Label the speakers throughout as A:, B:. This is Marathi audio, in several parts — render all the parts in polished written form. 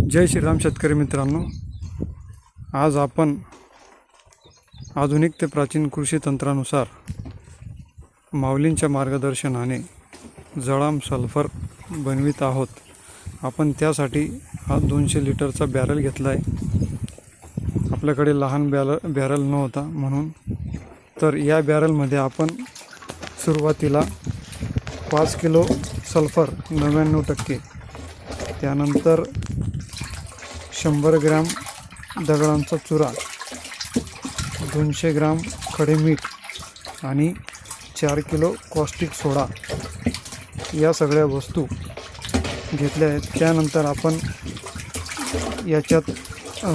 A: जय श्रीराम शेतकरी मित्रांनो, आज आपण आधुनिक ते प्राचीन कृषी तंत्रानुसार माऊलींच्या मार्गदर्शनाने जळाम सल्फर बनवित आहोत। आपण त्यासाठी हा 200 लिटरचा बॅरल घेतला आहे। आपल्याकडे लहान बॅरल नव्हता म्हणून तर या बॅरलमध्ये आपण सुरुवातीला 5 किलो सल्फर 99%, त्यानंतर 100 ग्रॅम दगडांचा चुरा, 200 ग्रॅम खडे मीठ आणि 4 किलो कॉस्टिक सोडा या सगळ्या वस्तू घेतल्या आहेत। त्यानंतर आपण याच्यात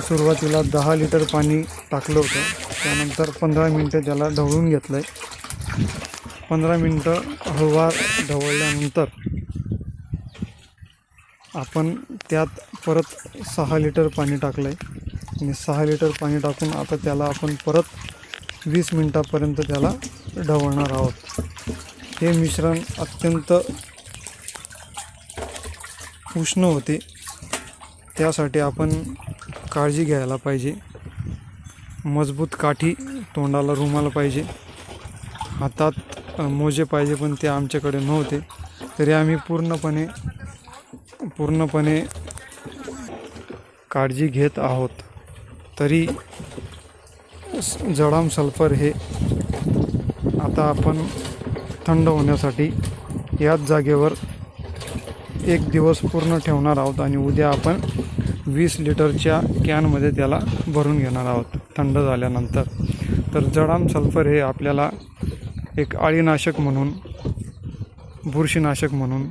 A: सुरुवातीला 10 लिटर पाणी टाकलं होतं। त्यानंतर 15 मिनिटं त्याला ढवळून घेतलं आहे। 15 मिनिटं हळूवार ढवळल्यानंतर आपण त्यात परत 6 लिटर पाणी टाकलं आहे आणि 6 लिटर पाणी टाकून आता त्याला आपण परत 20 मिनिटापर्यंत त्याला ढवळणार आहोत। हे मिश्रण अत्यंत उष्ण होते, त्यासाठी आपण काळजी घ्यायला पाहिजे। मजबूत काठी तोंडाला रुमाल पाहिजे, हातात मोजे पाहिजे, पण ते आमच्याकडे नव्हते तरी आम्ही पूर्णपणे काळजी घेत आहोत। तरी जळाम सल्फर हे आता आपण थंड होण्यासाठी याच जागेवर 1 दिवस पूर्ण ठेवणार आहोत आणि उद्या आपण 20 लिटरच्या कॅनमध्ये त्याला भरून घेणार आहोत थंड झाल्यानंतर। तर जळाम सल्फर हे आपल्याला एक अळीनाशक म्हणून, बुरशीनाशक म्हणून